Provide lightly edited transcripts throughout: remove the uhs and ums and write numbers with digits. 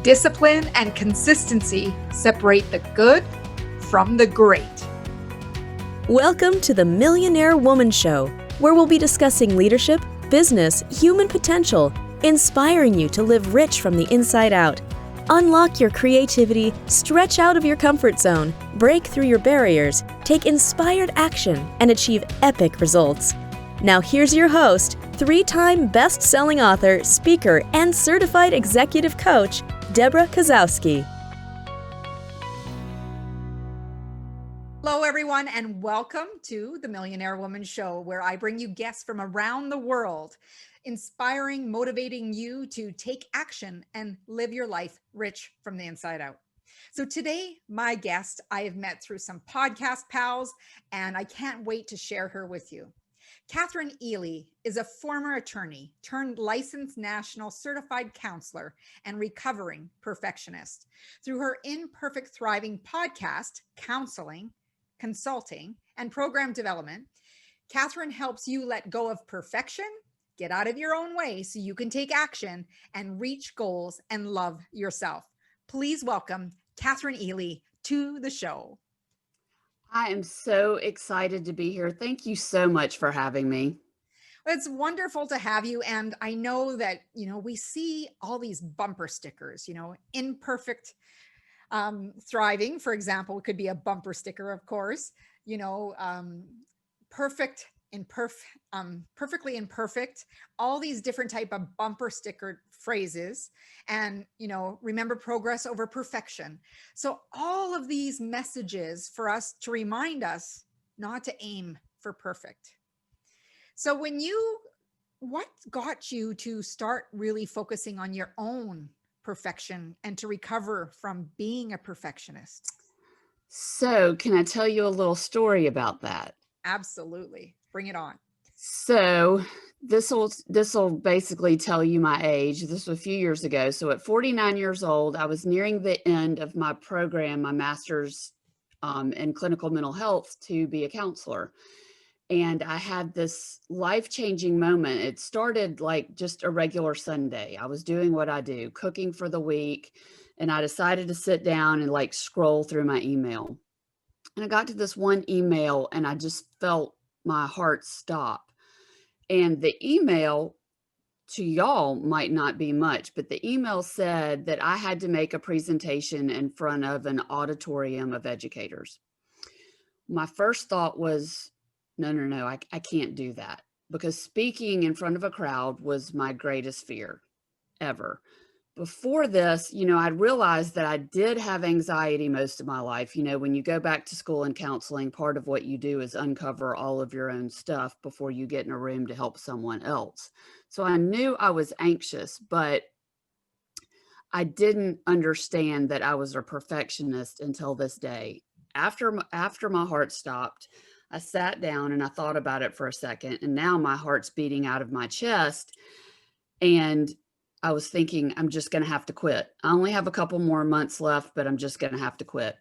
Discipline and consistency separate the good from the great. Welcome to the Millionaire Woman Show, where we'll be discussing leadership, business, human potential, inspiring you to live rich from the inside out. Unlock your creativity, stretch out of your comfort zone, break through your barriers, take inspired action, and achieve epic results. Now here's your host, three-time best-selling author, speaker, and certified executive coach, Debra Kasowski. Hello, everyone, and welcome to the Millionaire Woman Show, where I bring you guests from around the world, inspiring, motivating you to take action and live your life rich from the inside out. So today, my guest I have met through some podcast pals, and I can't wait to share her with you. Kathryn Ely is a former attorney turned licensed national certified counselor and recovering perfectionist. Through her Imperfect Thriving podcast, counseling, consulting, and program development, Kathryn helps you let go of perfection, get out of your own way so you can take action and reach goals and love yourself. Please welcome Kathryn Ely to the show. I am so excited to be here. Thank you so much for having me. It's wonderful to have you. And I know that, we see all these bumper stickers, imperfect thriving, for example, could be a bumper sticker, of course, perfect, perfectly imperfect, all these different type of bumper sticker phrases, and remember progress over perfection. So all of these messages for us to remind us not to aim for perfect. So what got you to start really focusing on your own perfection and to recover from being a perfectionist? So, can I tell you a little story about that? Absolutely. Bring it on. So, this will basically tell you my age. This was a few years ago. So, at 49 years old, I was nearing the end of my program, my master's in clinical mental health, to be a counselor. And I had this life-changing moment. It started like just a regular Sunday. I was doing what I do, cooking for the week, and I decided to sit down and like scroll through my email. And I got to this one email and I just felt my heart stop. And the email to y'all might not be much, but the email said that I had to make a presentation in front of an auditorium of educators. My first thought was, no, I can't do that, because speaking in front of a crowd was my greatest fear ever. Before this, I'd realized that I did have anxiety most of my life. When you go back to school and counseling, part of what you do is uncover all of your own stuff before you get in a room to help someone else. So I knew I was anxious, but I didn't understand that I was a perfectionist until this day. After my heart stopped, I sat down and I thought about it for a second, and now my heart's beating out of my chest. And I was thinking, I'm just going to have to quit. I only have a couple more months left, but I'm just going to have to quit.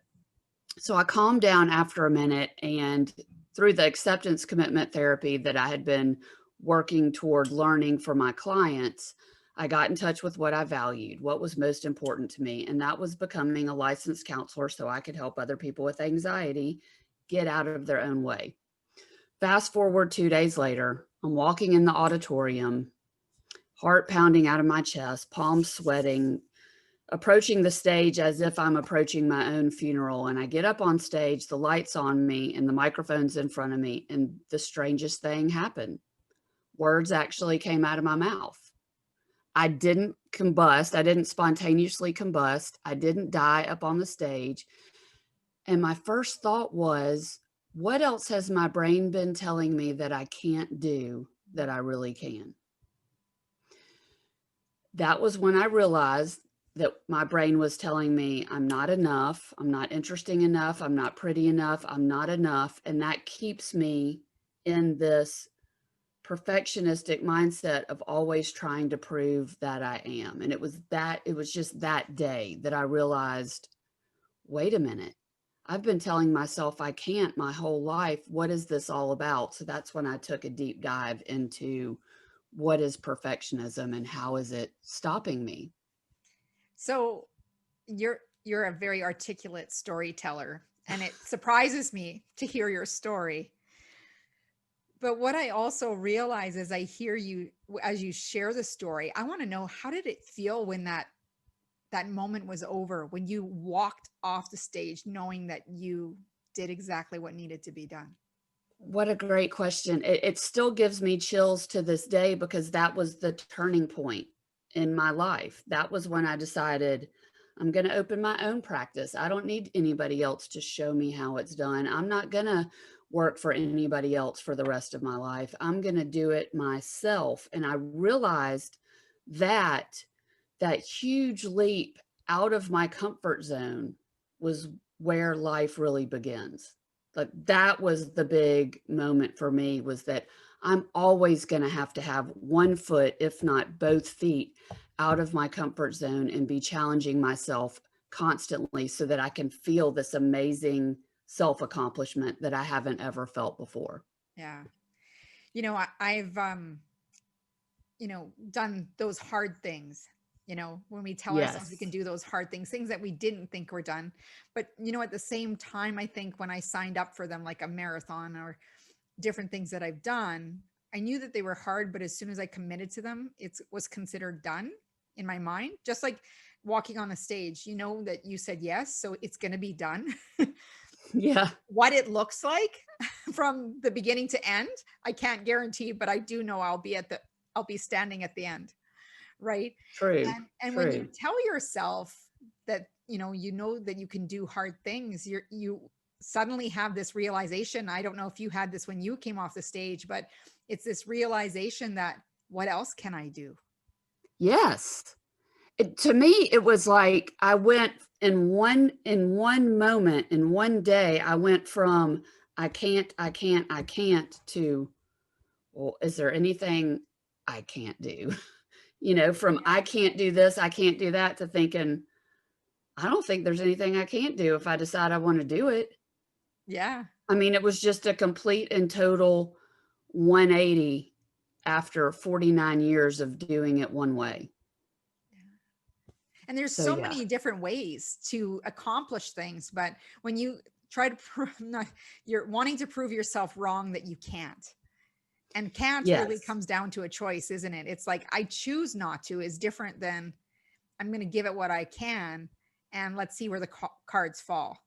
So I calmed down after a minute, and through the acceptance commitment therapy that I had been working toward learning for my clients, I got in touch with what I valued, what was most important to me. And that was becoming a licensed counselor so I could help other people with anxiety get out of their own way. Fast forward 2 days later, I'm walking in the auditorium, heart pounding out of my chest, palms sweating, approaching the stage as if I'm approaching my own funeral. And I get up on stage, the light's on me and the microphone's in front of me. And the strangest thing happened. Words actually came out of my mouth. I didn't combust. I didn't spontaneously combust. I didn't die up on the stage. And my first thought was, what else has my brain been telling me that I can't do that I really can? That was when I realized that my brain was telling me I'm not enough, I'm not interesting enough, I'm not pretty enough, I'm not enough. And that keeps me in this perfectionistic mindset of always trying to prove that I am. And it was just that day that I realized, wait a minute, I've been telling myself I can't my whole life. What is this all about? So that's when I took a deep dive into what is perfectionism and how is it stopping me? So You're a very articulate storyteller, and it surprises me to hear your story. But what I also realize as I hear you, as you share the story, I want to know, how did it feel when that moment was over, when you walked off the stage knowing that you did exactly what needed to be done? What a great question. It still gives me chills to this day because that was the turning point in my life. That was when I decided I'm going to open my own practice. I don't need anybody else to show me how it's done. I'm not going to work for anybody else for the rest of my life. I'm going to do it myself. And I realized that that huge leap out of my comfort zone was where life really begins. Like that was the big moment for me, was that I'm always going to have one foot, if not both feet, out of my comfort zone and be challenging myself constantly so that I can feel this amazing self-accomplishment that I haven't ever felt before. Yeah. I've done those hard things, when we tell ourselves we can Yes. do those hard things, things that we didn't think were done. But, at the same time, I think when I signed up for them, like a marathon or different things that I've done, I knew that they were hard, but as soon as I committed to them, it was considered done in my mind. Just like walking on a stage, that you said yes, so it's going to be done. Yeah. What it looks like from the beginning to end, I can't guarantee, but I do know I'll be standing at the end, right? True. And when you True. tell yourself that, that you can do hard things, you suddenly have this realization. I don't know if you had this when you came off the stage, but it's this realization that, what else can I do? Yes. To me, it was like I went in one moment, in one day, I went from I can't to, well, is there anything I can't do? From I can't do this, I can't do that, to thinking, I don't think there's anything I can't do if I decide I want to do it. Yeah. I mean, it was just a complete and total 180 after 49 years of doing it one way. And there's So so yeah. many different ways to accomplish things, but when you try to prove, you're wanting to prove yourself wrong that you can't. And can't really Yes. comes down to a choice, isn't it? It's like, I choose not to is different than, I'm going to give it what I can, and let's see where the cards fall.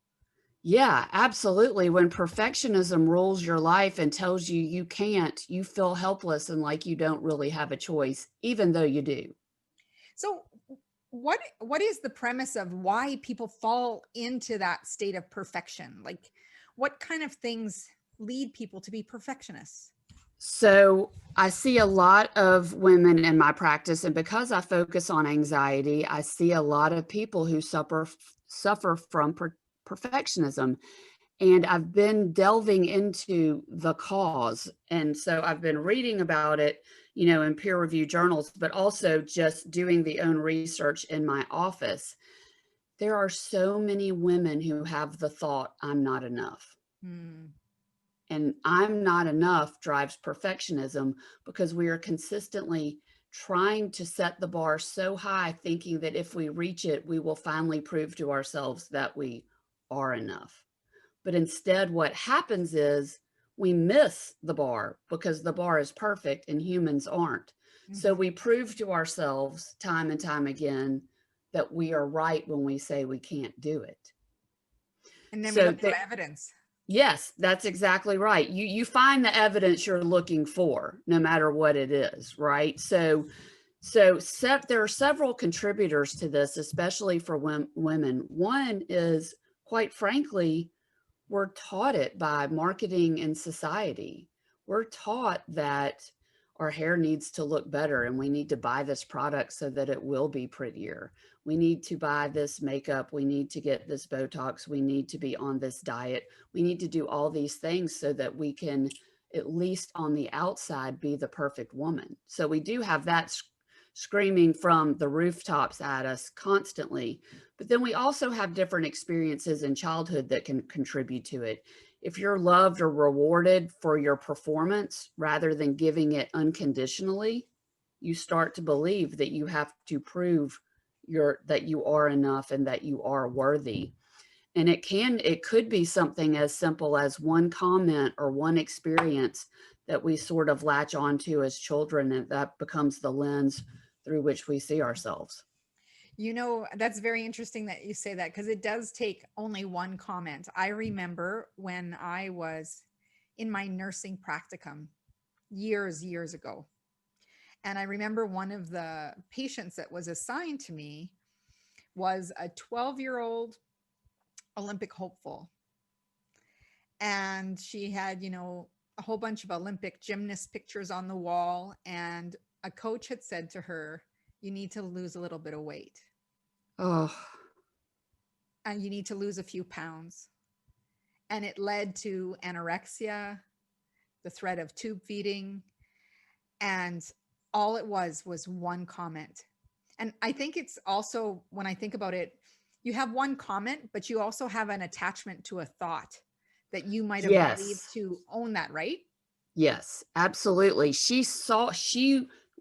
Yeah, absolutely. When perfectionism rules your life and tells you you can't, you feel helpless and like you don't really have a choice, even though you do. So what is the premise of why people fall into that state of perfection? Like, what kind of things lead people to be perfectionists? So I see a lot of women in my practice, and because I focus on anxiety, I see a lot of people who suffer from perfectionism. And I've been delving into the cause. And so I've been reading about it, in peer reviewed journals, but also just doing the own research in my office. There are so many women who have the thought, I'm not enough. Hmm. And I'm not enough drives perfectionism because we are consistently trying to set the bar so high, thinking that if we reach it, we will finally prove to ourselves that we are enough. But instead, what happens is we miss the bar because the bar is perfect and humans aren't. So Mhm. we prove to ourselves time and time again that we are right when we say we can't do it. And then we So look for evidence. yes, that's exactly right. You find the evidence you're looking for, no matter what it is, right? There are several contributors to this, especially for women. One is, quite frankly, we're taught it by marketing and society. We're taught that our hair needs to look better and we need to buy this product so that it will be prettier. We need to buy this makeup. We need to get this Botox. We need to be on this diet. We need to do all these things so that we can, at least on the outside, be the perfect woman. So we do have that screaming from the rooftops at us constantly. But then we also have different experiences in childhood that can contribute to it. If you're loved or rewarded for your performance rather than giving it unconditionally, you start to believe that you have to prove that you are enough and that you are worthy. And it could be something as simple as one comment or one experience that we sort of latch onto as children, and that becomes the lens through which we see ourselves. That's very interesting that you say that, because it does take only one comment. I remember when I was in my nursing practicum years ago. And I remember one of the patients that was assigned to me was a 12-year-old Olympic hopeful. And she had, a whole bunch of Olympic gymnast pictures on the wall. And a coach had said to her, "You need to lose a little bit of weight. Oh, And you need to lose a few pounds." And it led to anorexia, the threat of tube feeding. And all it was one comment. And I think it's also, when I think about it, you have one comment, but you also have an attachment to a thought that you might have believed yes. to own that, right? Yes, absolutely. She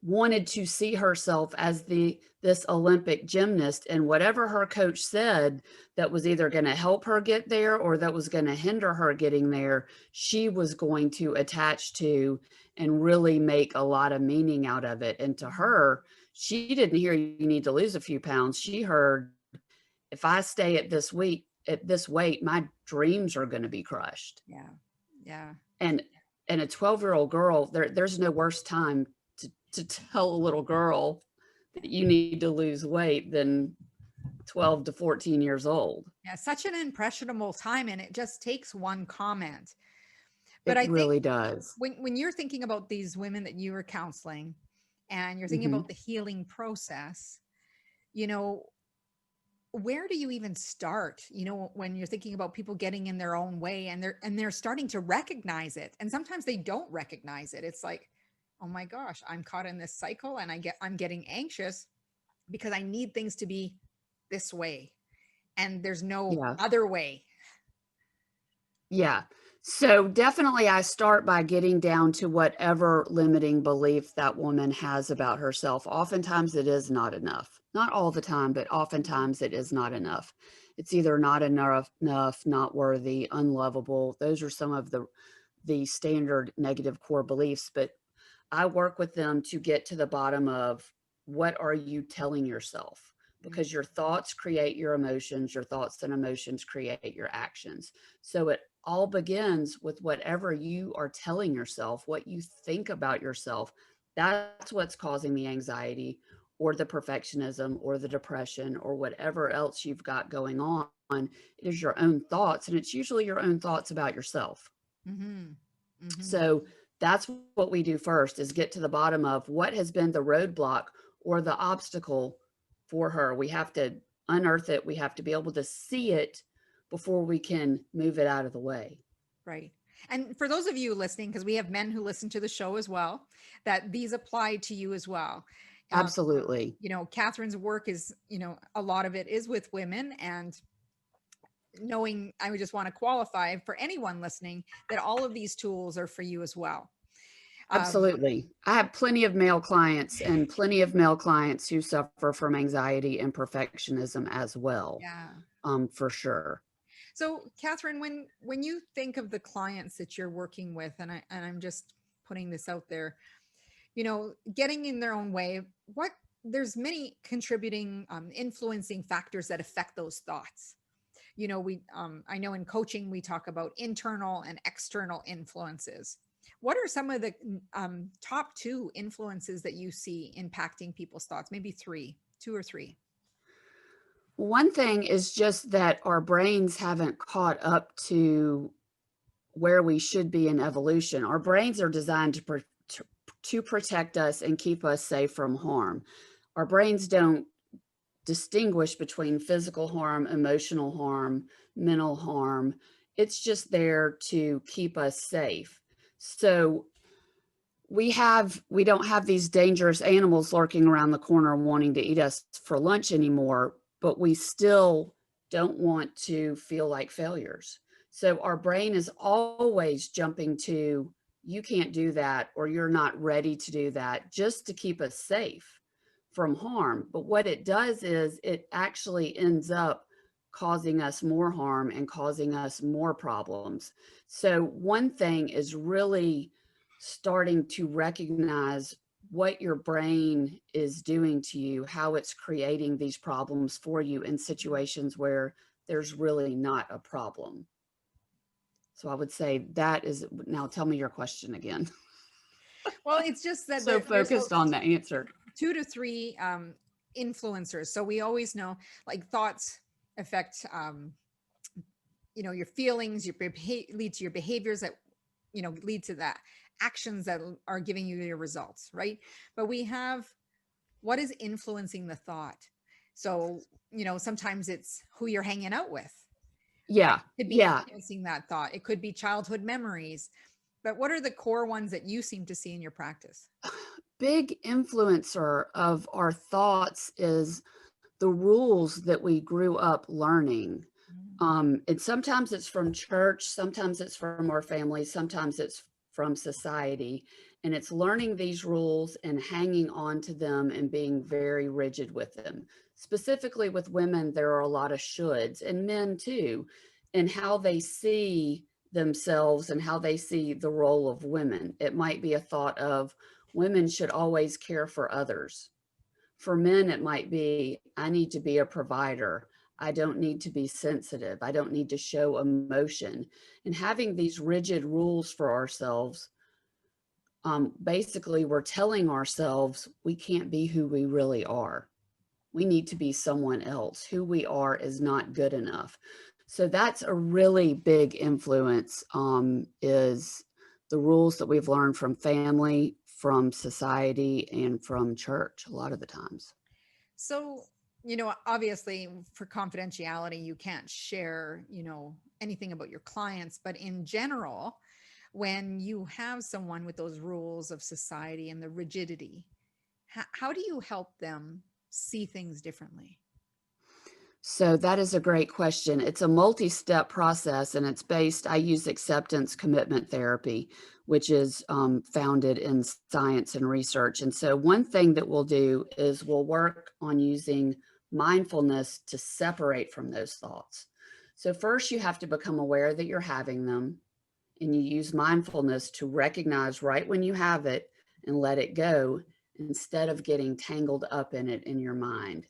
wanted to see herself as this Olympic gymnast, and whatever her coach said that was either going to help her get there or that was going to hinder her getting there, she was going to attach to and really make a lot of meaning out of it. And to her, she didn't hear you need to lose a few pounds. She heard, if I stay at this weight, my dreams are going to be crushed. Yeah. Yeah. And a 12-year-old girl, there's no worse time to tell a little girl that you need to lose weight than 12 to 14 years old. Yeah. Such an impressionable time. And it just takes one comment. But It I think really does. when you're thinking about these women that you were counseling and you're thinking Mhm. about the healing process, you know, where do you even start, when you're thinking about people getting in their own way and they're starting to recognize it, and sometimes they don't recognize it. It's like, oh my gosh, I'm caught in this cycle and I'm getting anxious because I need things to be this way and there's no Yeah. other way. Yeah. So definitely I start by getting down to whatever limiting belief that woman has about herself. Oftentimes it is not enough. Not all the time, but oftentimes it is not enough. It's either not enough, not worthy, unlovable. Those are some of the standard negative core beliefs, but I work with them to get to the bottom of, what are you telling yourself? Mm, Because your thoughts create your emotions, your thoughts and emotions create your actions. So it all begins with whatever you are telling yourself, what you think about yourself. That's what's causing the anxiety or the perfectionism or the depression or whatever else you've got going on. It is your own thoughts, and it's usually your own thoughts about yourself. mhm, mhm. So that's what we do first, is get to the bottom of what has been the roadblock or the obstacle for her. We have to unearth it. We have to be able to see it before we can move it out of the way. Right. And for those of you listening, because we have men who listen to the show as well, that these apply to you as well. Um, Absolutely. Kathryn's work is, a lot of it is with women, and knowing, I would just want to qualify for anyone listening that all of these tools are for you as well. Um, Absolutely. I have plenty of male clients and plenty of male clients who suffer from anxiety and perfectionism as well, yeah. for sure. So, Kathryn, when you think of the clients that you're working with, and I'm just putting this out there, getting in their own way, what there's many contributing, influencing factors that affect those thoughts. I know in coaching we talk about internal and external influences. What are some of the top two influences that you see impacting people's thoughts? Maybe two or three. One thing is just that our brains haven't caught up to where we should be in evolution. Our brains are designed to protect us and keep us safe from harm. Our brains don't distinguish between physical harm, emotional harm, mental harm. It's just there to keep us safe. So we don't have these dangerous animals lurking around the corner wanting to eat us for lunch anymore, but we still don't want to feel like failures. So our brain is always jumping to, you can't do that, or you're not ready to do that, just to keep us safe from harm. But what it does is it actually ends up causing us more harm and causing us more problems. So one thing is really starting to recognize what your brain is doing to you, how it's creating these problems for you in situations where there's really not a problem. So I would say that is, now tell me your question again. Well, it's just that So there's focused on the answer. 2 to 3 influencers. So we always know, like, thoughts affect your feelings, lead to your behaviors that lead to that actions that are giving you your results, right? But we have what is influencing the thought. So sometimes it's who you're hanging out with, right? Yeah. It could be Yeah. influencing that thought. It could be childhood memories. But what are the core ones that you seem to see in your practice? Big influencer of our thoughts is the rules that we grew up learning. And sometimes it's from church, sometimes it's from our family, sometimes it's from society. And it's learning these rules and hanging on to them and being very rigid with them. Specifically with women, there are a lot of shoulds, and men too, and how they see themselves and how they see the role of women. It might be a thought of women should always care for others. For men, it might be, I need to be a provider. I don't need to be sensitive. I don't need to show emotion. And having these rigid rules for ourselves, basically we're telling ourselves we can't be who we really are. We need to be someone else. Who we are is not good enough. So that's a really big influence, is the rules that we've learned from family, from society, and from church a lot of the times. So, obviously for confidentiality, you can't share, anything about your clients, but in general, when you have someone with those rules of society and the rigidity, how do you help them see things differently? So that is a great question. It's a multi-step process, and it's based, I use acceptance commitment therapy, which is founded in science and research. And so one thing that we'll do is we'll work on using mindfulness to separate from those thoughts. So first you have to become aware that you're having them, and you use mindfulness to recognize right when you have it and let it go instead of getting tangled up in it in your mind,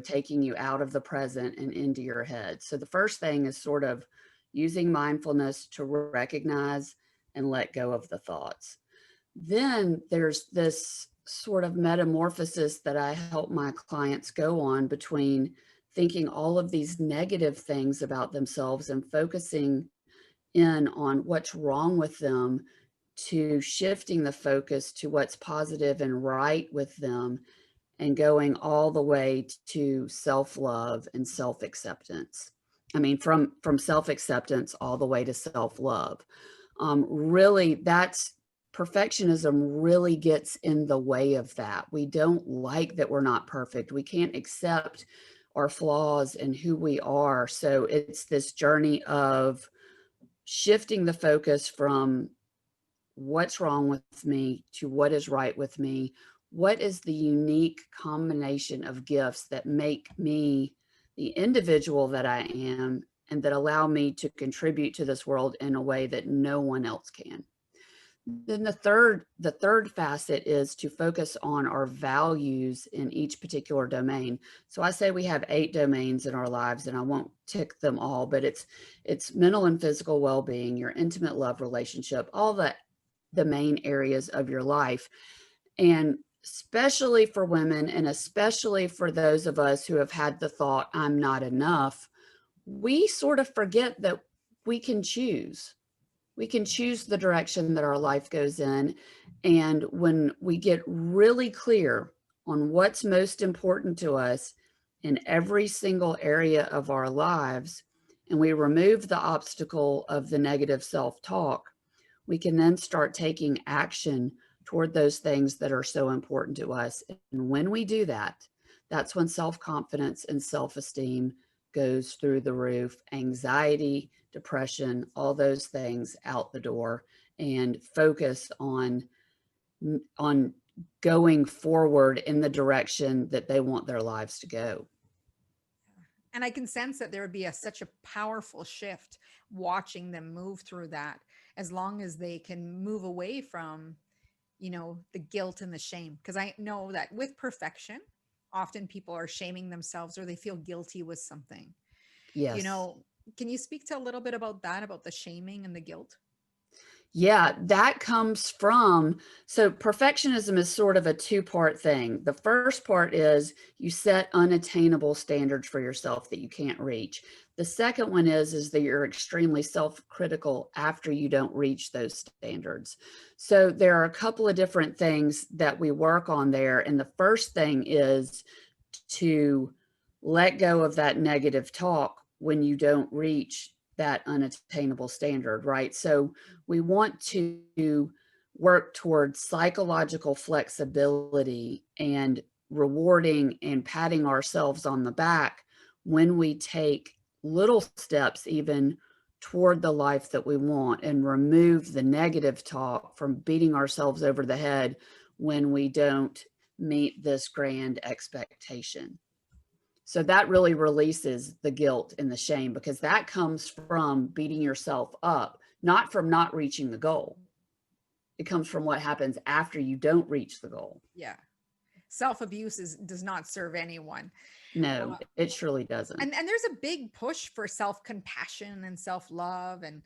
taking you out of the present and into your head. So the first thing is sort of using mindfulness to recognize and let go of the thoughts. Then there's this sort of metamorphosis that I help my clients go on between thinking all of these negative things about themselves and focusing in on what's wrong with them, to shifting the focus to what's positive and right with them, and going all the way to self-love and self-acceptance. I mean, from self-acceptance all the way to self-love. Really, that's perfectionism really gets in the way of that. We don't like that we're not perfect. We can't accept our flaws and who we are. So it's this journey of shifting the focus from what's wrong with me to what is right with me. What is the unique combination of gifts that make me the individual that I am and that allow me to contribute to this world in a way that no one else can? Then the third facet is to focus on our values in each particular domain. So I say we have 8 domains in our lives, and I won't tick them all, but it's mental and physical well-being, your intimate love relationship, all the main areas of your life. And especially for women, and especially for those of us who have had the thought, I'm not enough, we sort of forget that we can choose. We can choose the direction that our life goes in. And when we get really clear on what's most important to us in every single area of our lives, and we remove the obstacle of the negative self-talk, we can then start taking action toward those things that are so important to us. And when we do that, that's when self-confidence and self-esteem goes through the roof, anxiety, depression, all those things out the door, and focus on going forward in the direction that they want their lives to go. And I can sense that there would be such a powerful shift watching them move through that, as long as they can move away from, the guilt and the shame. Because I know that with perfection, often people are shaming themselves or they feel guilty with something. You Yes. know, can you speak to a little bit about that, about the shaming and the guilt? Yeah, that comes from, so perfectionism is sort of a two-part thing. The first part is you set unattainable standards for yourself that you can't reach. The second one is that you're extremely self-critical after you don't reach those standards. So there are a couple of different things that we work on there. And the first thing is to let go of that negative talk when you don't reach that unattainable standard, right? So we want to work towards psychological flexibility and rewarding and patting ourselves on the back when we take little steps even toward the life that we want, and remove the negative talk from beating ourselves over the head when we don't meet this grand expectation. So that really releases the guilt and the shame, because that comes from beating yourself up, not from not reaching the goal. It comes from what happens after you don't reach the goal. Yeah. Self-abuse does not serve anyone. No, it surely doesn't. And there's a big push for self-compassion and self-love. And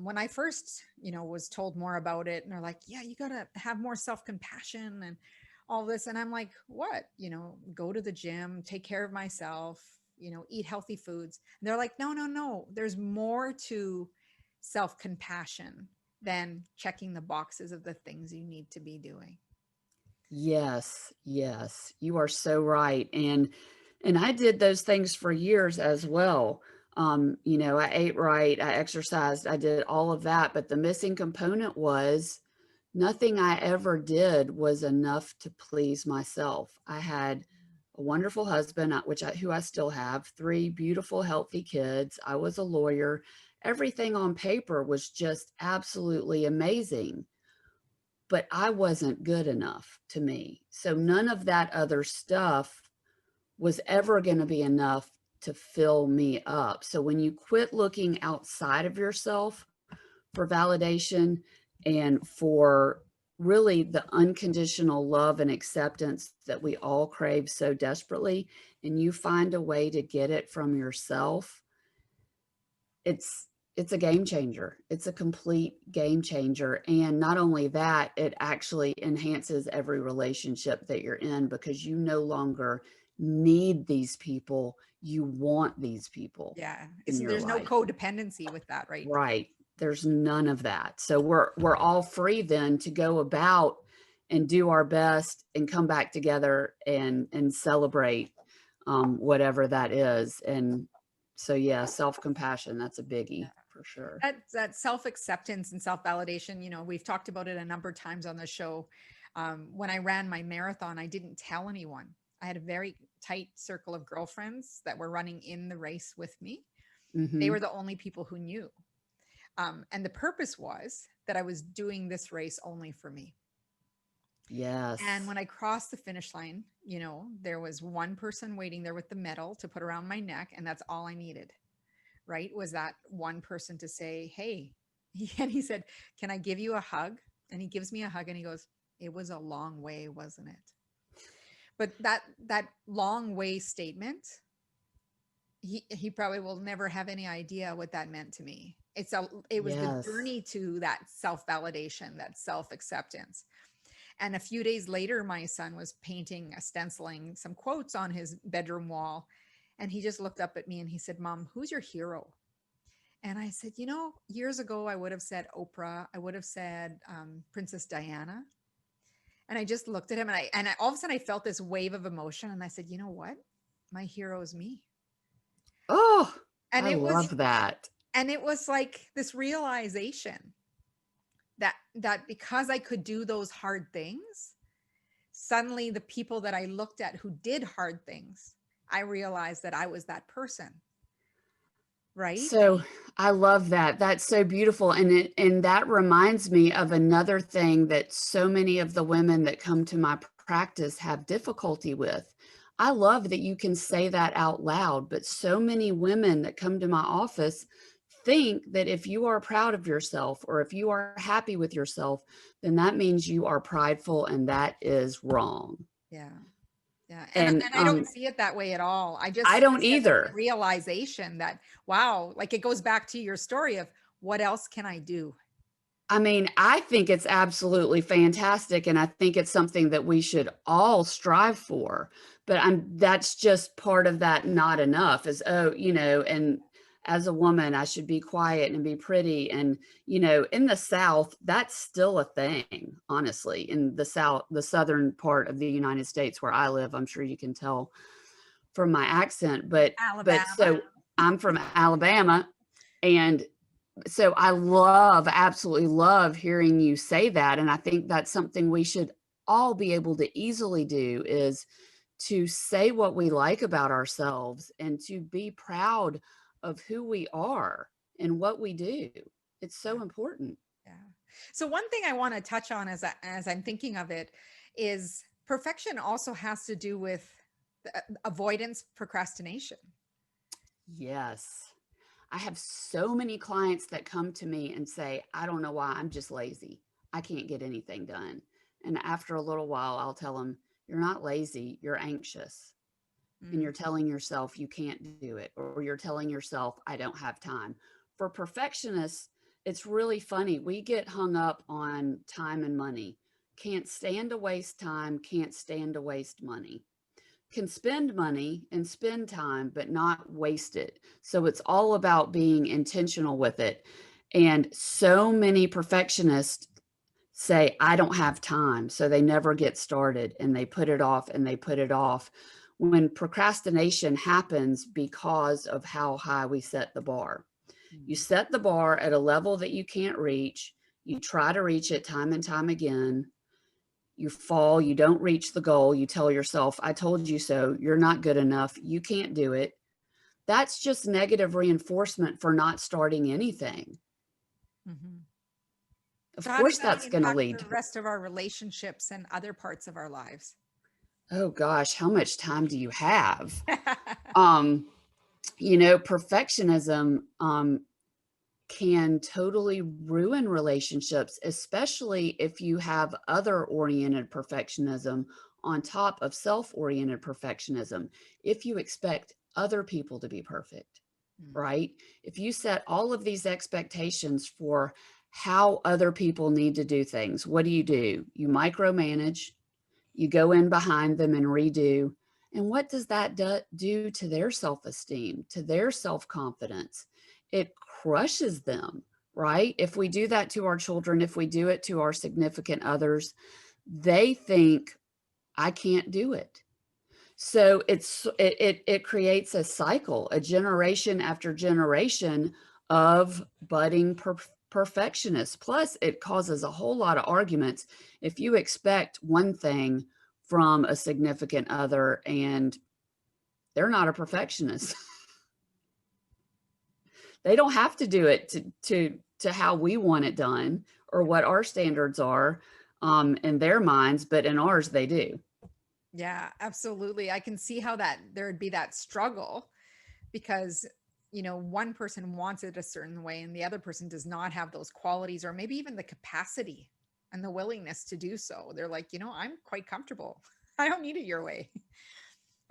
when I first, was told more about it, and they're like, yeah, you got to have more self-compassion and all this. And I'm like, what? Go to the gym, take care of myself, eat healthy foods. And they're like, no, no, no. There's more to self-compassion than checking the boxes of the things you need to be doing. Yes, yes, you are so right. And I did those things for years as well. I ate right, I exercised, I did all of that, but the missing component was nothing I ever did was enough to please myself. I had a wonderful husband, who I still have, three beautiful, healthy kids. I was a lawyer. Everything on paper was just absolutely amazing, but I wasn't good enough to me. So none of that other stuff was ever going to be enough to fill me up. So when you quit looking outside of yourself for validation and for really the unconditional love and acceptance that we all crave so desperately, and you find a way to get it from yourself, it's a game changer. It's a complete game changer. And not only that, it actually enhances every relationship that you're in, because you no longer need these people. You want these people Yeah. in So your there's no life. codependency with that, right? Right. There's none of that. So we're all free then to go about and do our best and come back together and celebrate whatever that is. And so yeah, self-compassion, that's a biggie for sure. That self-acceptance and self-validation, we've talked about it a number of times on the show. When I ran my marathon, I didn't tell anyone. I had a very tight circle of girlfriends that were running in the race with me. They Hmm. were the only people who knew. And the purpose was that I was doing this race only for me. And Yes. when I crossed the finish line, there was one person waiting there with the medal to put around my neck, and that's all I needed, right? Was that one person to say, hey, and he said, can I give you a hug? And he gives me a hug and he goes, it was a long way, wasn't it? But that long way statement, he probably will never have any idea what that meant to me. It was the Yes. journey to that self-validation, that self-acceptance. And a few days later, my son was stenciling some quotes on his bedroom wall. And he just looked up at me and he said, Mom, who's your hero? And I said, years ago, I would have said Oprah. I would have said Princess Diana. And I just looked at him and all of a sudden I felt this wave of emotion. And I said, you know what? My hero is me. Oh, And I love that. it was like this realization that because I could do those hard things, suddenly the people that I looked at who did hard things, I realized that I was that person. Right? So I love that. That's so beautiful. And that reminds me of another thing that so many of the women that come to my practice have difficulty with. I love that you can say that out loud, but so many women that come to my office think that if you are proud of yourself or if you are happy with yourself, then that means you are prideful, and that is wrong. Yeah. Yeah. And And I don't see it that way at all. I just I see don't it as a either. realization that, wow, like it goes back to your story of what else can I do? I mean, I think it's absolutely fantastic, and I think it's something that we should all strive for. But that's just part of that not enough is, oh, and as a woman, I should be quiet and be pretty. And, in the South, that's still a thing, honestly, in the South, the southern part of the United States where I live. I'm sure you can tell from my accent, but Alabama. so I'm from Alabama, and so absolutely love hearing you say that. And I think that's something we should all be able to easily do, is to say what we like about ourselves and to be proud of who we are and what we do. It's so important. Yeah. So one thing I want to touch on as I'm thinking of it is perfection also has to do with avoidance, procrastination. Yes. I have so many clients that come to me and say, I don't know why, I'm just lazy. I can't get anything done. And after a little while, I'll tell them, you're not lazy, you're anxious. And Mm. you're telling yourself you can't do it, or you're telling yourself, I don't have time. For perfectionists, it's really funny. We get hung up on time and money. Can't stand to waste time, can't stand to waste money. Can spend money and spend time, but not waste it. So it's all about being intentional with it. And so many perfectionists say, I don't have time. So they never get started, and they put it off and they put it off, when procrastination happens because of how high we set the bar. You Mm. set the bar at a level that you can't reach. You try to reach it time and time again. You fall, you don't reach the goal. You tell yourself, I told you so. You're not good enough. You can't do it. That's just negative reinforcement for not starting anything. Mhm. Of So how does course, that that's going to impact lead the to, rest of our relationships and other parts of our lives? oh gosh, how much time do you have? Yeah. Um, Perfectionism can totally ruin relationships, especially if you have other oriented perfectionism on top of self-oriented perfectionism. If you expect other people to be perfect, Mm. right? If you set all of these expectations for how other people need to do things, what do? You micromanage, you go in behind them and redo. And what does that do to their self-esteem, to their self-confidence? It crushes them, right? If we do that to our children, if we do it to our significant others, they think, I can't do it. So it creates a cycle, a generation after generation of budding perfectionists. Plus, it causes a whole lot of arguments if you expect one thing from a significant other and they're not a perfectionist. They don't have to do it to how we want it done or what our standards are in their minds, but in ours they do. Yeah, absolutely. I can see how that there'd be that struggle because, one person wants it a certain way and the other person does not have those qualities or maybe even the capacity and the willingness to do so. They're like, I'm quite comfortable. I don't need it your way.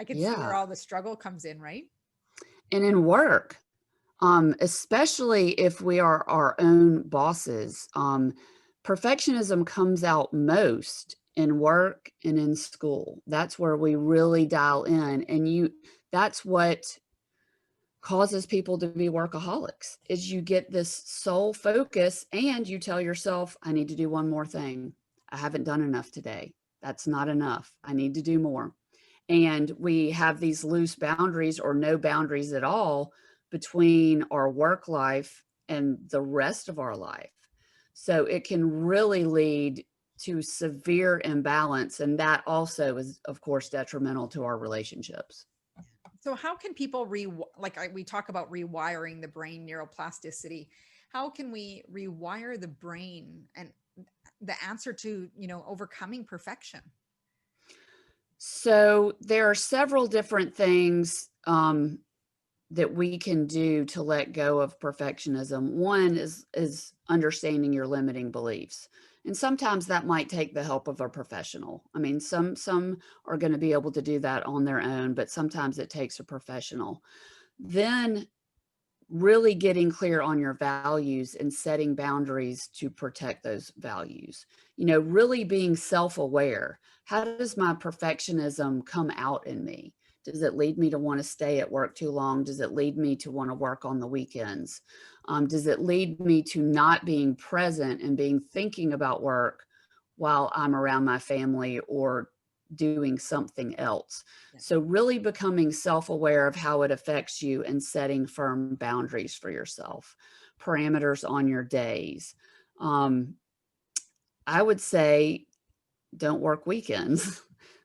I could see where Yeah. all the struggle comes in, right? And in work, especially if we are our own bosses. Perfectionism comes out most in work and in school. That's where we really dial in. And that's what causes people to be workaholics, is you get this sole focus and you tell yourself, I need to do one more thing. I haven't done enough today. That's not enough. I need to do more. And we have these loose boundaries or no boundaries at all between our work life and the rest of our life. So it can really lead to severe imbalance. And that also is, of course, detrimental to our relationships. So how can people we talk about rewiring the brain, neuroplasticity? How can we rewire the brain and the answer to, overcoming perfection? So there are several different things that we can do to let go of perfectionism. One is understanding your limiting beliefs. And sometimes that might take the help of a professional. I mean, some are going to be able to do that on their own, but sometimes it takes a professional. Then really getting clear on your values and setting boundaries to protect those values. Really being self-aware. How does my perfectionism come out in me? Does it lead me to want to stay at work too long? Does it lead me to want to work on the weekends? Does it lead me to not being present and being thinking about work while I'm around my family or doing something else? Yeah. So really becoming self-aware of how it affects you and setting firm boundaries for yourself, parameters on your days. I would say don't work weekends.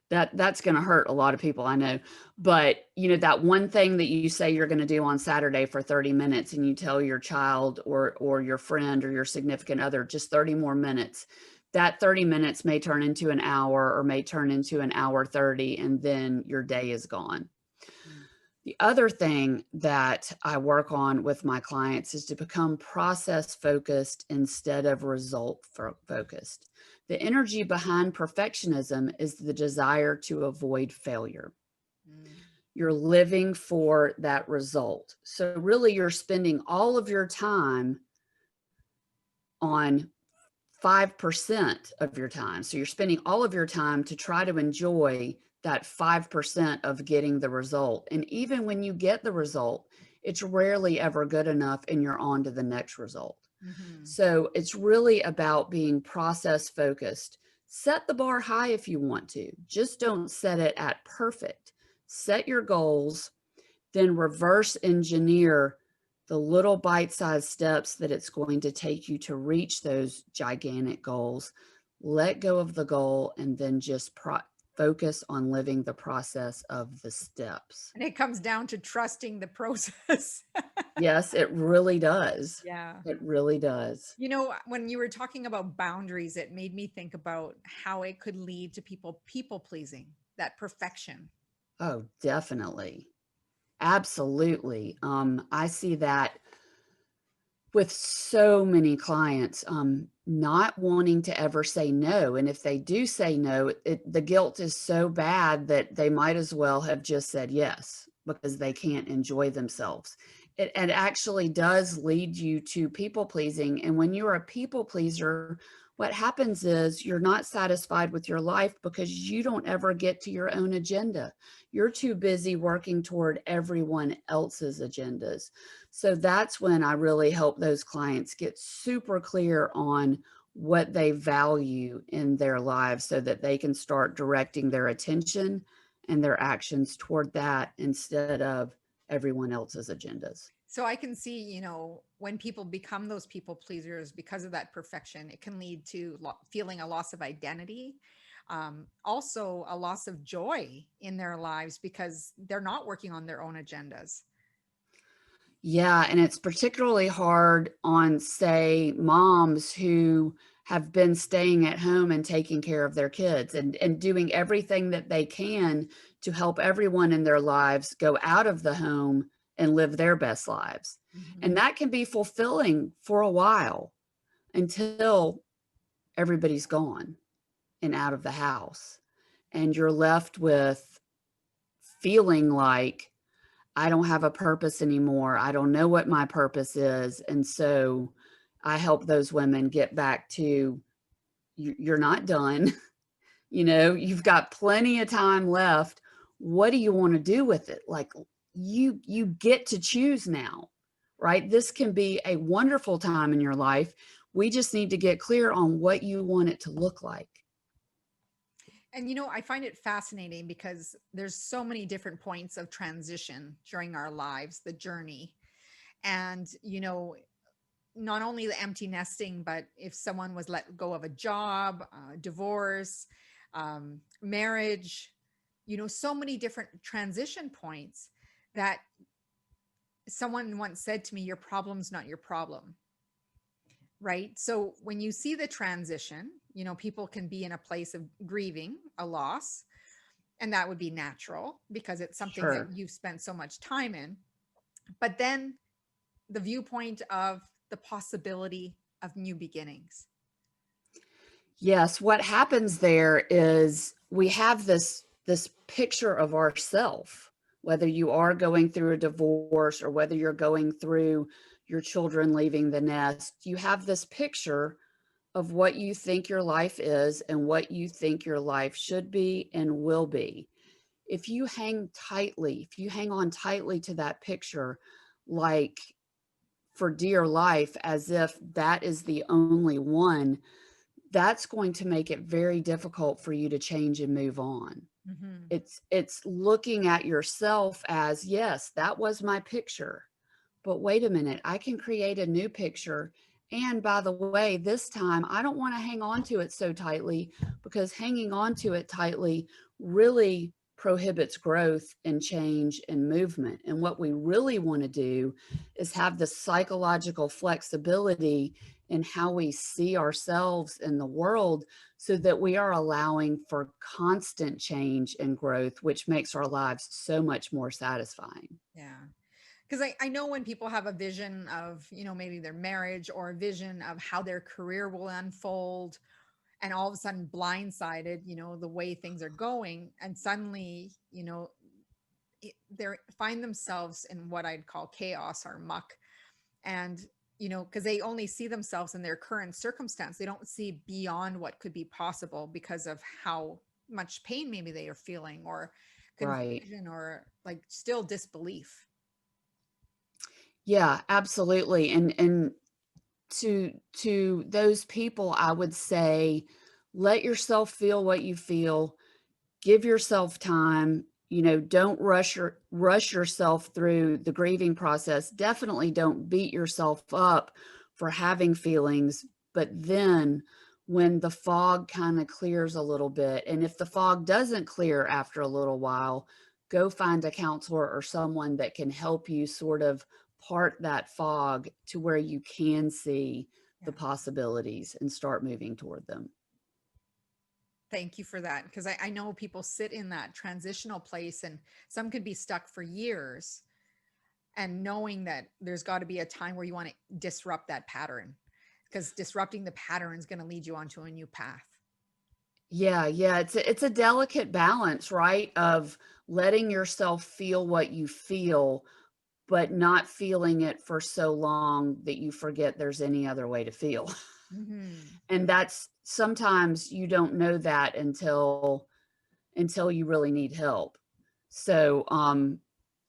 That's going to hurt a lot of people, I know. But, that one thing that you say you're going to do on Saturday for 30 minutes and you tell your child or your friend or your significant other, just 30 more minutes. That 30 minutes may turn into an hour or may turn into an hour 30, and then your day is gone. Mm. The other thing that I work on with my clients is to become process focused instead of result focused. The energy behind perfectionism is the desire to avoid failure. Mm. You're living for that result. So really you're spending all of your time on 5% of your time. So you're spending all of your time to try to enjoy that 5% of getting the result. And even when you get the result, it's rarely ever good enough and you're on to the next result. Mhm. So it's really about being process focused. Set the bar high if you want to, just don't set it at perfect. Set your goals, then reverse engineer the little bite-sized steps that it's going to take you to reach those gigantic goals. Let go of the goal and then just focus on living the process of the steps. And it comes down to trusting the process. Yes, it really does. Yeah. It really does. When you were talking about boundaries, it made me think about how it could lead to people pleasing, that perfection. Oh, definitely. Absolutely. I see that with so many clients, not wanting to ever say no. And if they do say no, the guilt is so bad that they might as well have just said yes because they can't enjoy themselves. It actually does lead you to people pleasing. And when you're a people pleaser, what happens is you're not satisfied with your life because you don't ever get to your own agenda. You're too busy working toward everyone else's agendas. So that's when I really help those clients get super clear on what they value in their lives so that they can start directing their attention and their actions toward that instead of everyone else's agendas. So I can see, when people become those people pleasers because of that perfection, it can lead to feeling a loss of identity, also a loss of joy in their lives because they're not working on their own agendas. Yeah, and it's particularly hard on, say, moms who have been staying at home and taking care of their kids and doing everything that they can to help everyone in their lives go out of the home and live their best lives. Mhm. And that can be fulfilling for a while until everybody's gone and out of the house. And you're left with feeling like I don't have a purpose anymore. I don't know what my purpose is. And so I help those women get back to you're not done. You've got plenty of time left. What do you want to do with it? Like you get to choose now, right? This can be a wonderful time in your life. We just need to get clear on what you want it to look like. And I find it fascinating because there's so many different points of transition during our lives, the journey. And not only the empty nesting, but if someone was let go of a job, divorce, marriage, so many different transition points. that someone once said to me, your problem's not your problem. Right. So when you see the transition, people can be in a place of grieving a loss, and that would be natural because it's something that Sure. you've spent so much time in. But then the viewpoint of the possibility of new beginnings. Yes, what happens there is we have this picture of ourself, whether you are going through a divorce or whether you're going through your children leaving the nest, you have this picture of what you think your life is and what you think your life should be and will be. If you hang on tightly to that picture, like for dear life, as if that is the only one, that's going to make it very difficult for you to change and move on. Mm-hmm. It's looking at yourself as, yes, that was my picture, but wait a minute, I can create a new picture. And by the way, this time I don't want to hang on to it so tightly, because hanging on to it tightly really prohibits growth and change and movement. And what we really want to do is have the psychological flexibility in how we see ourselves in the world, so that we are allowing for constant change and growth, which makes our lives so much more satisfying. Yeah. Because I know when people have a vision of, maybe their marriage or a vision of how their career will unfold, and all of a sudden blindsided, the way things are going, and suddenly, they find themselves in what I'd call chaos or muck. And, because they only see themselves in their current circumstance, they don't see beyond what could be possible because of how much pain maybe they are feeling, or Right. confusion, or like still disbelief. Yeah, absolutely. And to those people, I would say, let yourself feel what you feel. Give yourself time. Don't rush yourself through the grieving process. Definitely don't beat yourself up for having feelings. But then when the fog kind of clears a little bit, and if the fog doesn't clear after a little while, go find a counselor or someone that can help you sort of part that fog to where you can see the Yeah. possibilities and start moving toward them. Thank you for that. Because I know people sit in that transitional place, and some could be stuck for years, and knowing that there's got to be a time where you want to disrupt that pattern, because disrupting the pattern is going to lead you onto a new path. Yeah, yeah, it's a delicate balance, right? Of letting yourself feel what you feel, but not feeling it for so long that you forget there's any other way to feel. Mm-hmm. And that's sometimes you don't know that until you really need help. So,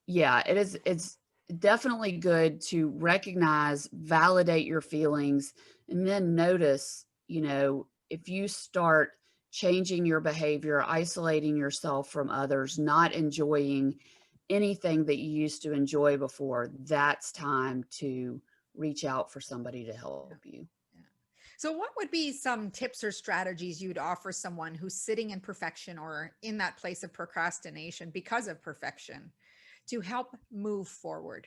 yeah, it's definitely good to recognize, validate your feelings, and then notice, if you start changing your behavior, isolating yourself from others, not enjoying anything that you used to enjoy before, that's time to reach out for somebody to Yeah. help you. Yeah. So, what would be some tips or strategies you'd offer someone who's sitting in perfection or in that place of procrastination because of perfection, to help move forward?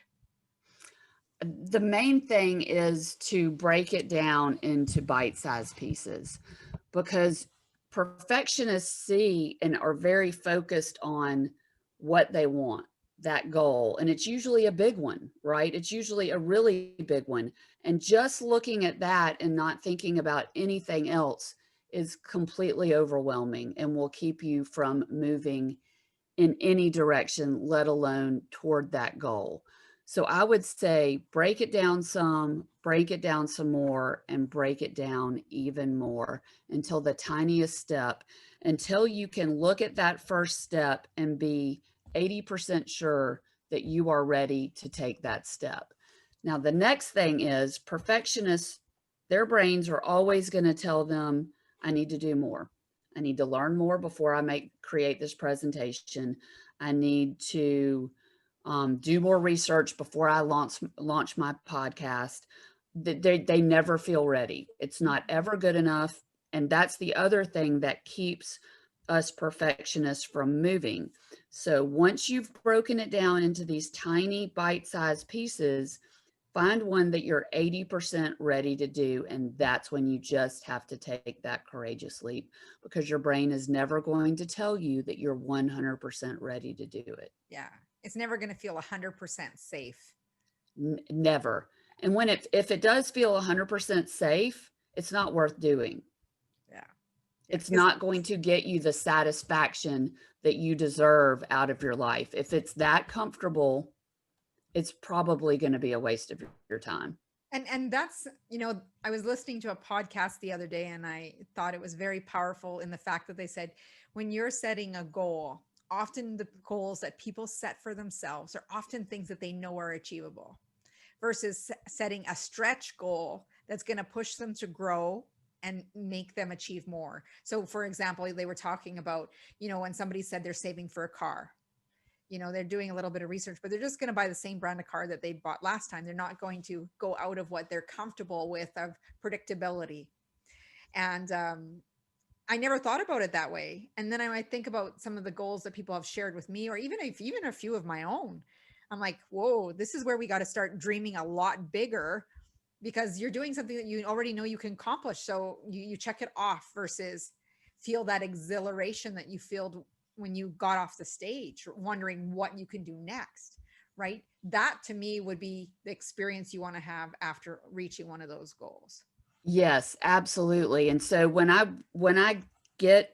The main thing is to break it down into bite-sized pieces, because perfectionists see and are very focused on what they want, that goal. And it's usually a big one, right? It's usually a really big one. And just looking at that and not thinking about anything else is completely overwhelming and will keep you from moving in any direction, let alone toward that goal. So I would say break it down some more, and break it down even more until the tiniest step, until you can look at that first step and be 80% sure that you are ready to take that step. Now, the next thing is perfectionists, their brains are always going to tell them, I need to do more. I need to learn more before I create this presentation. I need to do more research before I launch my podcast. They never feel ready. It's not ever good enough. And that's the other thing that keeps us perfectionists from moving. So once you've broken it down into these tiny bite-sized pieces, find one that you're 80% ready to do. And that's when you just have to take that courageous leap, because your brain is never going to tell you that you're 100% ready to do it. Yeah. It's never going to feel 100% safe. Never. And if it does feel 100% safe, it's not worth doing. Yeah. Yeah. It's 'Cause not going to get you the satisfaction that you deserve out of your life. If it's that comfortable, it's probably going to be a waste of your time. and that's, I was listening to a podcast the other day and I thought it was very powerful in the fact that they said when you're setting a goal, often the goals that people set for themselves are often things that they know are achievable versus setting a stretch goal that's going to push them to grow and make them achieve more. So for example, they were talking about, when somebody said they're saving for a car, they're doing a little bit of research, but they're just going to buy the same brand of car that they bought last time. They're not going to go out of what they're comfortable with of predictability. And I never thought about it that way. And then I might think about some of the goals that people have shared with me, or even a few of my own. I'm like, whoa, this is where we got to start dreaming a lot bigger, because you're doing something that you already know you can accomplish. So you check it off versus feel that exhilaration that you feel when you got off the stage, wondering what you can do next, right? That to me would be the experience you want to have after reaching one of those goals. Yes, absolutely. And so when I get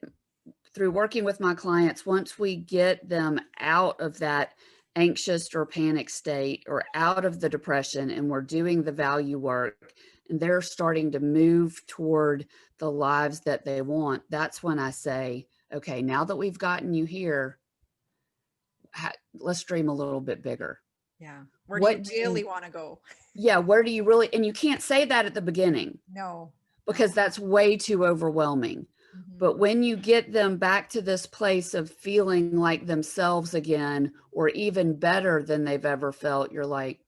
through working with my clients, once we get them out of that anxious or panic state or out of the depression, and we're doing the value work and they're starting to move toward the lives that they want, that's when I say, okay, now that we've gotten you here, let's dream a little bit bigger. Yeah. Where What do do you really you, want to go? yeah, where do you really, and you can't say that at the beginning No. because that's way too overwhelming. Mhm. But when you get them back to this place of feeling like themselves again, or even better than they've ever felt, you're like,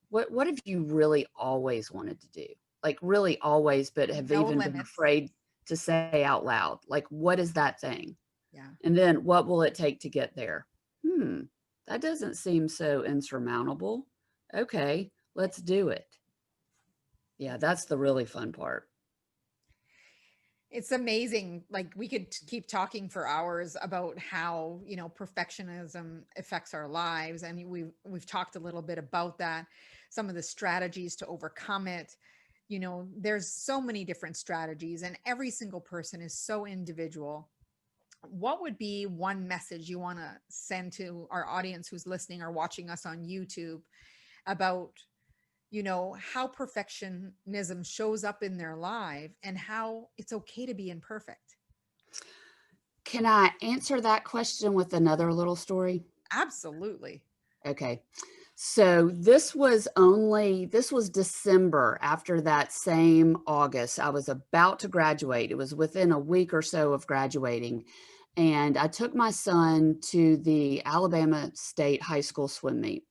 what have you really always wanted to do? Like really always, but have No even been limits. afraid to say out loud. Like, what is that thing? Yeah. And then what will it take to get there? That doesn't seem so insurmountable. Okay, let's do it. Yeah, that's the really fun part. It's amazing. Like we could keep talking for hours about how, perfectionism affects our lives. And we've talked a little bit about that, some of the strategies to overcome it. There's so many different strategies and every single person is so individual. What would be one message you want to send to our audience who's listening or watching us on YouTube about how perfectionism shows up in their life and how it's okay to be imperfect? Can I answer that question with another little story? Absolutely. Okay. So this was December after that same August. I was about to graduate. It was within a week or so of graduating. And I took my son to the Alabama State High School swim meet.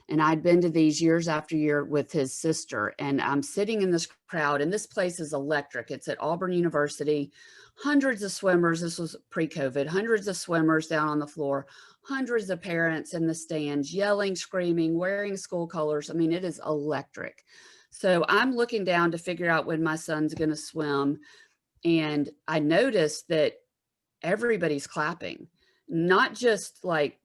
And I'd been to these years after year with his sister. And I'm sitting in this crowd, and this place is electric. It's at Auburn University. Hundreds of swimmers. This was pre-COVID. Hundreds of swimmers down on the floor. Hundreds of parents in the stands, yelling, screaming, wearing school colors. I mean, it is electric. So I'm looking down to figure out when my son's going to swim. And I noticed that everybody's clapping, not just like,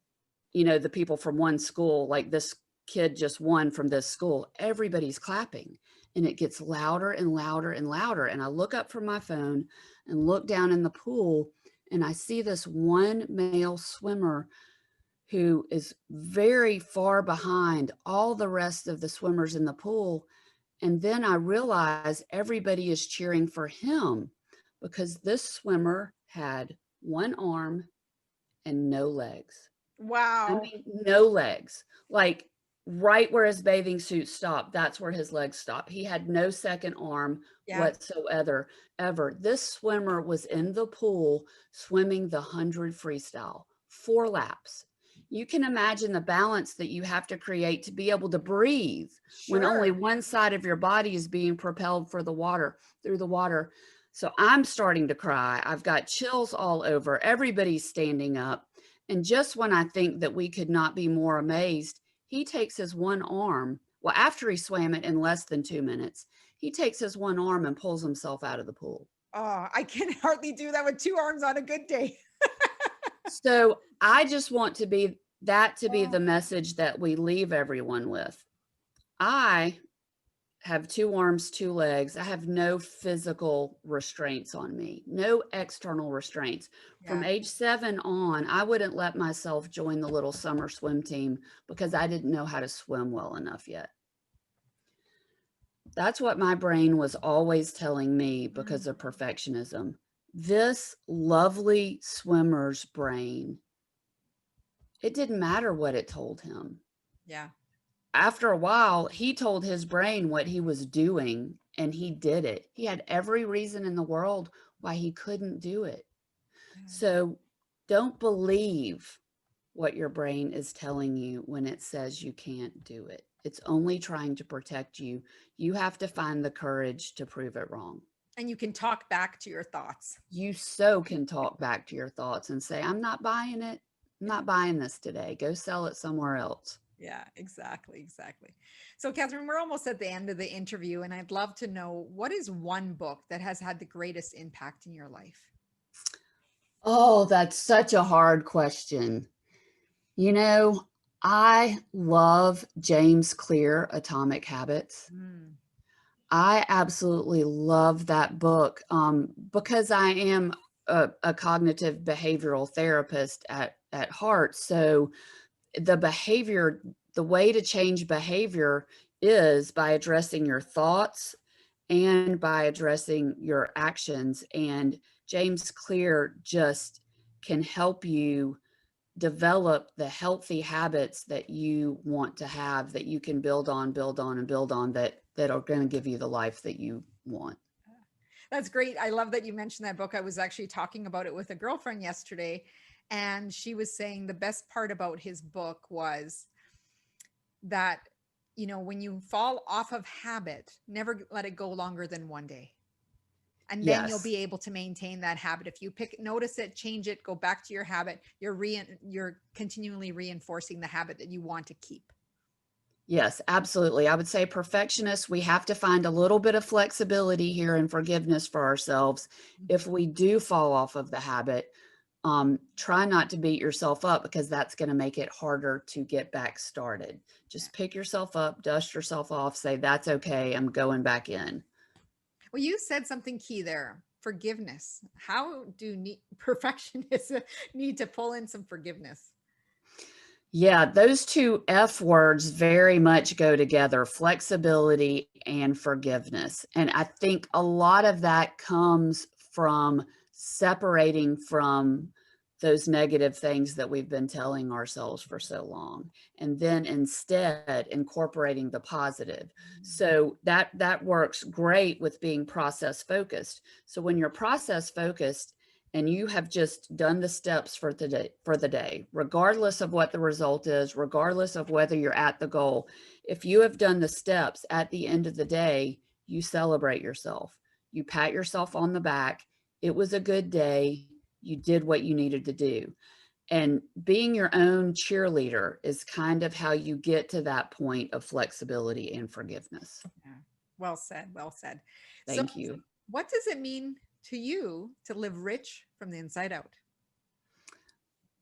the people from one school, like this kid just won from this school. Everybody's clapping, and it gets louder and louder and louder. And I look up from my phone and look down in the pool, and I see this one male swimmer who is very far behind all the rest of the swimmers in the pool. And then I realize everybody is cheering for him because this swimmer had one arm and no legs. I Wow. mean, no legs. Like right where his bathing suit stopped, that's where his legs stopped. He had no second arm Yeah. whatsoever. This swimmer was in the pool swimming the 100 freestyle, 4 laps. You can imagine the balance that you have to create to be able to breathe when only Sure. one side of your body is being propelled through the water. So I'm starting to cry. I've got chills all over. Everybody's standing up. And just when I think that we could not be more amazed, he takes his one arm. Well, after he swam it in less than 2 minutes, he takes his one arm and pulls himself out of the pool. Oh, I can hardly do that with two arms on a good day. So I just want to be Oh, the message that we leave everyone with. I have two arms, two legs. I have no physical restraints on me, no external restraints. From yeah. age 7 on, I wouldn't let myself join the little summer swim team because I didn't know how to swim well enough yet. That's what my brain was always telling me because of perfectionism. This lovely swimmer's brain, it didn't matter what it told him. Yeah. After a while, he told his brain what he was doing and he did it. He had every reason in the world why he couldn't do it. So don't believe what your brain is telling you when it says you can't do it. It's only trying to protect you. You have to find the courage to prove it wrong. And you can talk back to your thoughts. You so can talk back to your thoughts and say, I'm not buying it. I'm not buying this today. Go sell it somewhere else. Yeah, exactly. Exactly. So, Kathryn, we're almost at the end of the interview, and I'd love to know, what is one book that has had the greatest impact in your life? Oh, that's such a hard question. You know, I love James Clear, Atomic Habits. Mm, I absolutely love that book because I am a cognitive behavioral therapist at heart. So the way to change behavior is by addressing your thoughts and by addressing your actions. And James Clear just can help you develop the healthy habits that you want to have, that you can build on, and build on, that are going to give you the life that you want. that's great. I love that you mentioned that book. I was actually talking about it with a girlfriend yesterday, and she was saying the best part about his book was that, when you fall off of habit, never let it go longer than one day. And then you'll Yes. be able to maintain that habit. If you notice it, change it, go back to your habit, you're continually reinforcing the habit that you want to keep. Yes, absolutely. I would say perfectionists, we have to find a little bit of flexibility here and forgiveness for ourselves. If we do fall off of the habit, try not to beat yourself up because that's going to make it harder to get back started. Just pick yourself up, dust yourself off, say, that's okay, I'm going back in. Well, you said something key there, forgiveness. How do perfectionists need to pull in some forgiveness? Yeah, those two F words very much go together, flexibility and forgiveness. And I think a lot of that comes from separating from those negative things that we've been telling ourselves for so long, and then instead incorporating the positive. So that works great with being process focused. So when you're process focused, and you have just done the steps for the day, regardless of what the result is, regardless of whether you're at the goal, if you have done the steps at the end of the day, you celebrate yourself. You pat yourself on the back. It was a good day. You did what you needed to do. And being your own cheerleader is kind of how you get to that point of flexibility and forgiveness. Yeah. Well said. Well said. So, Thank you. what does it mean to you to live rich from the inside out?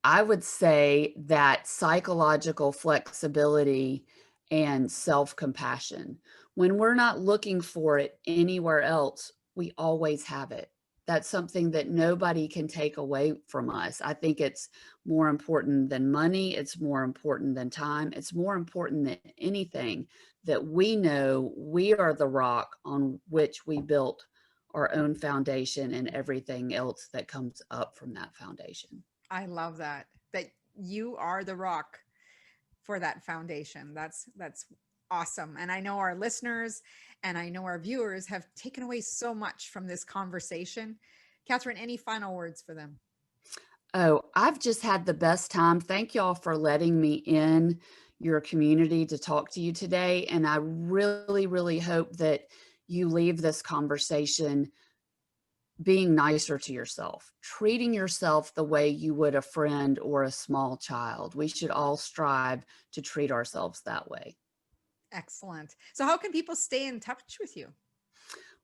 I would say that psychological flexibility and self-compassion. When we're not looking for it anywhere else, we always have it. That's something that nobody can take away from us. I think it's more important than money. It's more important than time. It's more important than anything that we know we are the rock on which we built our own foundation and everything else that comes up from that foundation. I love that you are the rock for that foundation. That's awesome. And I know our listeners and I know our viewers have taken away so much from this conversation. Kathryn, any final words for them? Oh, I've just had the best time. Thank y'all for letting me in your community to talk to you today. And I really, really hope that you leave this conversation being nicer to yourself, treating yourself the way you would a friend or a small child. We should all strive to treat ourselves that way. Excellent. So how can people stay in touch with you?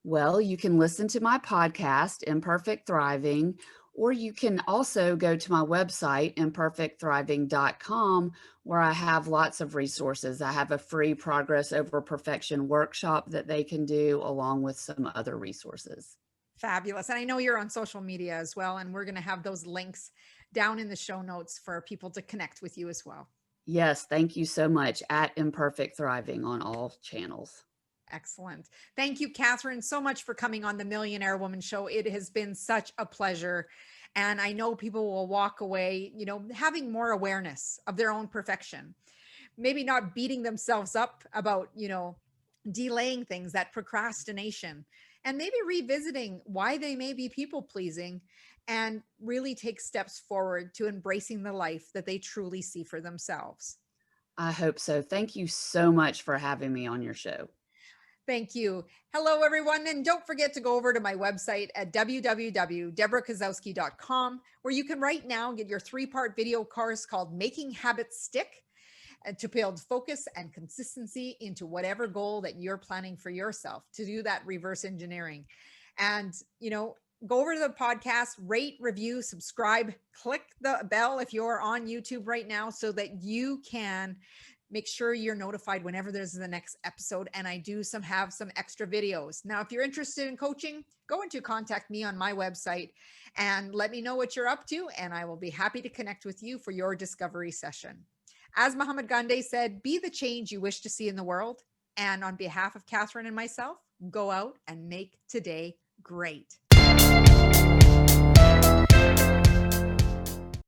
Well, you can listen to my podcast, Imperfect Thriving, or you can also go to my website, imperfectthriving.com, where I have lots of resources. I have a free progress over perfection workshop that they can do, along with some other resources. Fabulous. And I know you're on social media as well, and we're going to have those links down in the show notes for people to connect with you as well. Yes, thank you so much. At Imperfect Thriving on all channels. Excellent. Thank you, Kathryn, so much for coming on the Millionaire Woman Show. It has been such a pleasure. And I know people will walk away, having more awareness of their own perfection, maybe not beating themselves up about, delaying things, that procrastination, and maybe revisiting why they may be people pleasing and really take steps forward to embracing the life that they truly see for themselves. I hope so. Thank you so much for having me on your show. Thank you. Hello, everyone. And don't forget to go over to my website at www.debrakasowski.com, where you can right now get your 3-part video course called Making Habits Stick, to build focus and consistency into whatever goal that you're planning for yourself, to do that reverse engineering. And, go over to the podcast, rate, review, subscribe, click the bell if you're on YouTube right now so that you can make sure you're notified whenever there's the next episode. And I do have some extra videos. Now, if you're interested in coaching, go into contact me on my website and let me know what you're up to. And I will be happy to connect with you for your discovery session. As Muhammad Gandhi said, be the change you wish to see in the world. And on behalf of Kathryn and myself, go out and make today great.